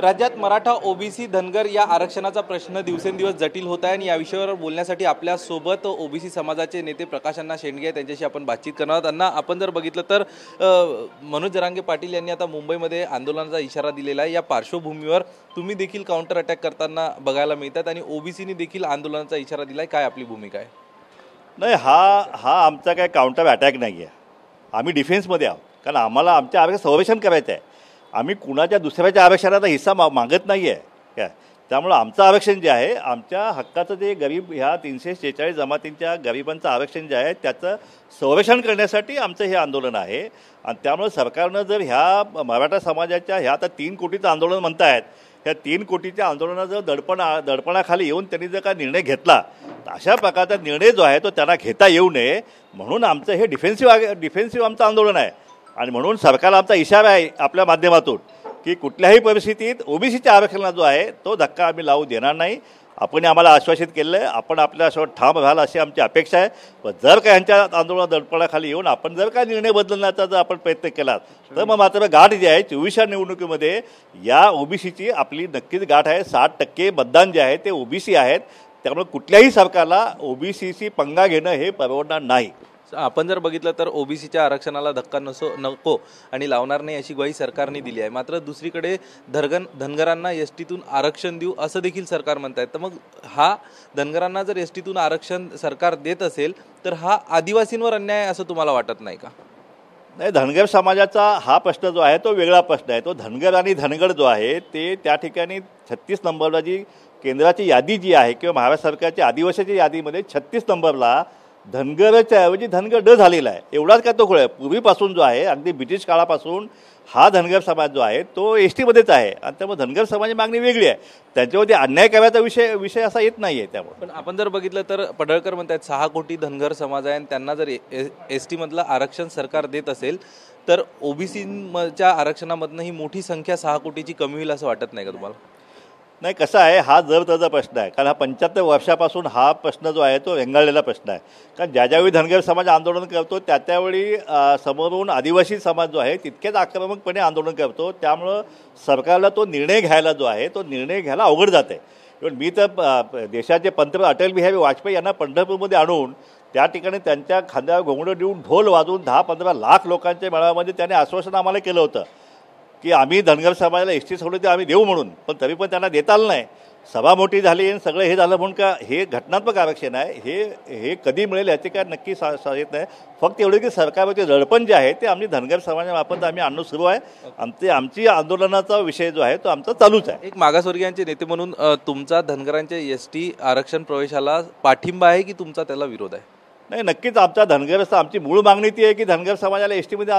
राज्यात मराठा ओबीसी धनगर या आरक्षणाचा प्रश्न दिवसेंदिवस जटिल होत आहे आणि या विषयावर बोलण्यासाठी आपल्या सोबत ओबीसी समाजाचे नेते प्रकाश अण्णा शेंडगे त्यांच्याशी आपण बातचीत करणार आहोत। अण्णा, आपण जर बघितलं तर मनोज जरांगे पाटील यांनी आता मुंबईमध्ये आंदोलनाचा इशारा दिलेला आहे। या पार्श्वभूमीवर तुम्ही देखील काउंटर अटॅक करताना बघायला मिळतात आणि ओबीसीनी देखील आंदोलनाचा इशारा दिलाय। काय आपली भूमिका आहे? नाही, हा आमचा काय काउंटर अटॅक नाही आहे। आम्ही डिफेन्समध्ये आहोत, कारण आम्हाला आमच्या आरक्षण संरक्षण करायचं आहे। आम्ही कुणाच्या दुसऱ्याच्या आरक्षणाचा हिस्सा मागत नाही आहे काय। त्यामुळे आमचं आरक्षण जे आहे, आमच्या हक्काचं जे गरीब ह्या 346 जमातींच्या गरिबांचं आरक्षण जे आहे त्याचं संरक्षण करण्यासाठी आमचं हे आंदोलन आहे। आणि त्यामुळे सरकारनं जर ह्या मराठा समाजाच्या ह्या आता 3 कोटीचं आंदोलन म्हणतायत, ह्या 3 कोटीच्या आंदोलनाचं दडपणाखाली येऊन त्यांनी जर का निर्णय घेतला तर अशा प्रकारचा निर्णय जो आहे तो त्यांना घेता येऊ नये, म्हणून आमचं हे डिफेन्सिव्ह आमचं आंदोलन आहे। आणि म्हणून सरकारला आमचा इशारा आहे आपल्या माध्यमातून की कुठल्याही परिस्थितीत ओबीसीच्या आरक्षणाला जो आहे तो धक्का आम्ही लावू देणार नाही। आपण आम्हाला आश्वासित केलं आहे, आपण आपल्यासोबत ठाम राहाल अशी आमची अपेक्षा आहे। पण जर का यांच्या आंदोलनात दडपणाखाली येऊन आपण जर का निर्णय बदलण्याचा जर आपण प्रयत्न केला तर मग मात्र गाठ जी आहे 24 निवडणुकीमध्ये या ओबीसीची आपली नक्कीच गाठ आहे। 60% मतदान जे आहे ते ओबीसी आहेत। त्यामुळे कुठल्याही सरकारला ओबीसीची पंगा घेणं हे परवडणार नाही। आपण जर बघितलं तर ओबीसीच्या आरक्षणाला धक्का नको आणि लावणार नाही अशी ग्वाही सरकारने दिली आहे। मात्र दुसरीकडे धनगरांना एसटीतून आरक्षण देऊ असं देखील सरकार म्हणतायत। तर मग हा धनगरांना जर एसटीतून आरक्षण सरकार देत असेल तर हा आदिवासींवर अन्याय असं तुम्हाला वाटत नाही का? नाही, धनगर समाजाचा हा प्रश्न जो आहे तो वेगळा प्रश्न आहे। तो धनगर आणि धनगर जो आहे ते त्या ठिकाणी 36 नंबरला जी केंद्राची यादी जी आहे किंवा महाराष्ट्र सरकारच्या आदिवासीच्या यादीमध्ये 36 नंबरला धनगरच्या ऐवजी धनगर ड झालेला आहे। एवढाच काय तो खोळ पूर्वीपासून जो आहे, अगदी ब्रिटिश काळापासून हा धनगर समाज जो आहे तो एसटीमध्येच आहे आणि त्यामुळे धनगर समाजाची मागणी वेगळी आहे। त्यांच्यावरती अन्याय करायचा विषय असा येत नाही आहे। त्यामुळे पण आपण जर बघितलं तर पडळकर म्हणतात 6 कोटी धनगर समाज आहे आणि त्यांना जर एसटीमधलं आरक्षण सरकार देत असेल तर ओबीसीच्या आरक्षणामधनं ही मोठी संख्या 6 कोटीची कमी होईल असं वाटत नाही का तुम्हाला? नाही, कसं आहे, हा जर प्रश्न आहे, कारण हा 75 वर्षापासून हा प्रश्न जो आहे तो रेंगाळलेला प्रश्न आहे। कारण ज्यावेळी धनगर समाज आंदोलन करतो त्यावेळी समोरून आदिवासी समाज जो आहे तितकेच आक्रमकपणे आंदोलन करतो। त्यामुळं सरकारला तो निर्णय घ्यायला जो आहे तो निर्णय घ्यायला अवघड जात आहे। पण मी तर देशाचे पंतप्रधान अटल बिहारी वाजपेयी यांना पंढरपूरमध्ये आणून त्या ठिकाणी त्यांच्या खांद्यावर घोंगडं देऊन ढोल वाजवून 10-15 लाख लोकांच्या मेळाव्यामध्ये त्यांनी आश्वासन आम्हाला केलं होतं की आम्ही धनगर समाजाला एसटी सवलती आम्ही देऊ म्हणून, पण तरी पण त्यांना देता आलं नाही। सभा मोठी झाली आणि सगळं हे झालं म्हणून का हे घटनात्मक आरक्षण आहे हे कधी मिळेल याचे काय नक्की येत नाही। फक्त एवढं की सरकारवरचे दडपण जे आहे ते आम्ही धनगर समाजामार्फत आम्ही आणणं सुरू आहे। आमची आंदोलनाचा विषय जो आहे तो आमचा चालूच आहे। एक मागासवर्गीयांचे नेते म्हणून तुमचा धनगरांच्या एसटी आरक्षण प्रवेशाला पाठिंबा आहे की तुमचा त्याला विरोध आहे? नाही, नक्कीच आमचा धनगरचा आमची मूळ मागणी ती आहे की धनगर समाजाला एसटीमध्ये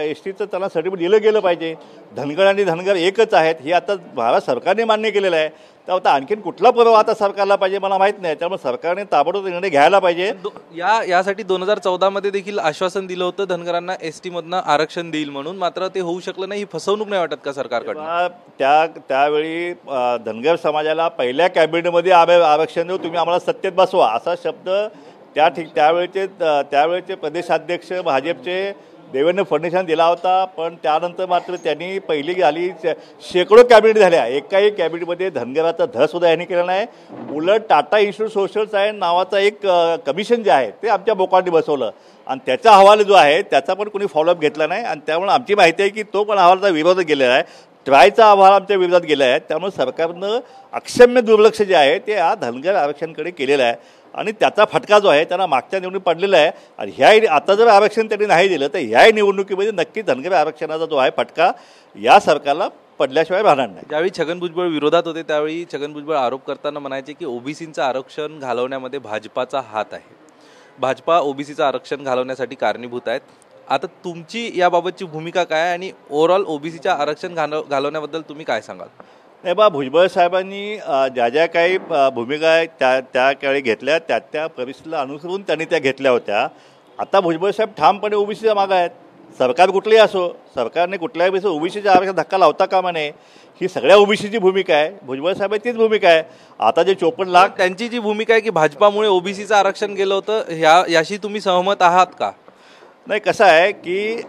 एसटीचं त्यांना सर्टिफिकेट दिलं गेलं पाहिजे। धनगर आणि धनगर एकच आहेत हे आता भारत सरकारने मान्य केलेलं आहे। तर आता आणखीन कुठला पुरावा आता सरकारला पाहिजे मला माहीत नाही। त्यामुळे सरकारने ताबडतोब निर्णय घ्यायला पाहिजे। यासाठी 2014 मध्ये देखील आश्वासन दिलं होतं धनगरांना एसटीमधनं आरक्षण देईल म्हणून, मात्र ते होऊ शकलं नाही। ही फसवणूक नाही वाटत का सरकारकडनं? त्यावेळी धनगर समाजाला पहिल्या कॅबिनेटमध्ये आरक्षण देऊ, तुम्ही आम्हाला सत्तेत बसवा असा शब्द त्यावेळेचे प्रदेशाध्यक्ष भाजपचे देवेंद्र फडणवीसांनी दिला होता। पण त्यानंतर मात्र त्यांनी पहिली झाली शेकडो कॅबिनेट झाल्या, एकाही कॅबिनेटमध्ये धनगराचा धसुद्धा यांनी केला नाही। उलट टाटा इन्स्टिट्यूट सोशल सायन्स नावाचा एक कमिशन जे आहे ते आमच्या बोकांनी बसवलं आणि त्याचा अहवाल जो आहे त्याचा पण कोणी फॉलोअप घेतला नाही। आणि त्यामुळे आमची माहिती आहे की तो पण अहवालाचा विरोध केलेला आहे। ट्रायचा अहवाल आमच्या विरोधात गेला आहे। त्यामुळे सरकारनं अक्षम्य दुर्लक्ष जे आहे ते या धनगर आरक्षणाकडे केलेलं आहे आणि त्याचा फटका जो आहे त्यांना मागच्या निवडणूक पडलेला आहे। आणि आता जर आरक्षण त्यांनी नाही दिलं तर ह्या निवडणुकीमध्ये नक्की धनगर आरक्षणाचा जो आहे फटका या सरकारला पडल्याशिवाय राहणार नाही। ज्यावेळी छगन भुजबळ विरोधात होते त्यावेळी छगन भुजबळ आरोप करताना म्हणायचे की ओबीसीचं आरक्षण घालवण्यामध्ये भाजपाचा हात आहे, भाजपा ओबीसीचं आरक्षण घालवण्यासाठी कारणीभूत आहेत। आता तुमची याबाबतची भूमिका काय आणि ओव्हरऑल ओबीसीच्या आरक्षण घालवण्याबद्दल तुम्ही काय सांगाल? नाही बा, भुजबळ साहेबांनी ज्या काही भूमिका आहेत त्या काळी घेतल्या त्या परिस्थितीला अनुसरून त्यांनी त्या घेतल्या होत्या। आता भुजबळ साहेब ठामपणे ओबीसीच्या मागं आहेत। सरकार कुठलंही असो, सरकारने कुठल्याही वेळेस ओबीसीच्या आरक्षण धक्का लावता कामा नये ही सगळ्या ओबीसीची भूमिका आहे। भुजबळ साहेबांची तीच भूमिका आहे। आता जे 54 लाख त्यांची जी भूमिका आहे की भाजपामुळे ओबीसीचं आरक्षण गेलं होतं, याशी तुम्ही सहमत आहात का? नाही, कसं आहे की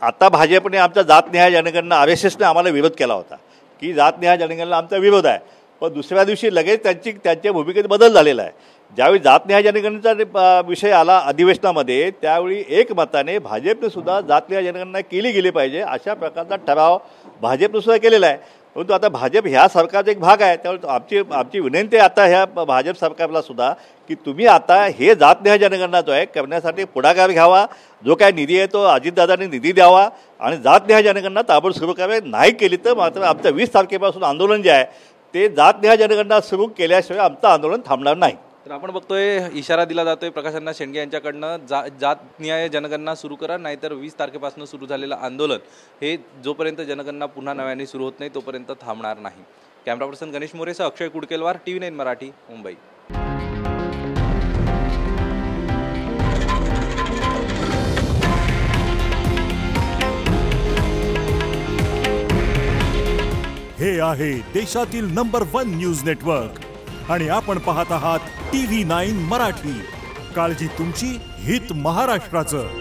आता भाजपने आमचा जातनिहाय जनगणना RSSने आम्हाला विरोध केला होता की जातनिहाय जनगणनेला आमचा विरोध आहे. पण दुसऱ्या दिवशी लगेच त्यांच्या भूमिकेत बदल झालेला आहे. ज्यावेळी जातनिहाय जनगणनेचा विषय आला अधिवेशनामध्ये त्यावेळी एकमताने भाजपने सुद्धा जातनिहाय जनगणना केली गेली पाहिजे अशा प्रकारचा ठराव भाजपने सुद्धा केलेला आहे. परंतु आता भाजप ह्या सरकारचा एक भाग आहे. त्यामुळे आमची विनंती आहे आता ह्या भाजप सरकारला सुद्धा की तुम्ही आता हे जातनिहाय जनगणना जो आहे करण्यासाठी पुढाकार घ्यावा. जो काय निधी आहे तो अजितदादांनी निधी द्यावा आणि जातनिहाय जनगणना ताबडतोब सुरू करावी. नाही केली तर मात्र आमचं 20 तारखेपासून आंदोलन जे आहे ते जातनिहाय जनगणना सुरू केल्याशिवाय आमचं आंदोलन थांबणार नाही. तर आपण बघतोय इशारा दिला जातोय प्रकाश अण्णा शेंडगे यांच्याकडनं जातनिहाय जनगणना सुरू करा, नाहीतर 20 तारखेपासून सुरू झालेलं आंदोलन हे जोपर्यंत जनगणना पुन्हा नव्याने सुरू होत नाही तोपर्यंत थांबणार नाही. कॅमेरा पर्सन गणेश मोरेसह अक्षय कुडकेलवार, TV9 मराठी, मुंबई. हे आहे देशातील नंबर 1 न्यूज नेटवर्क आणि आपण पाहत आहात TV9 मराठी. काळजी तुमची, हित महाराष्ट्राचं.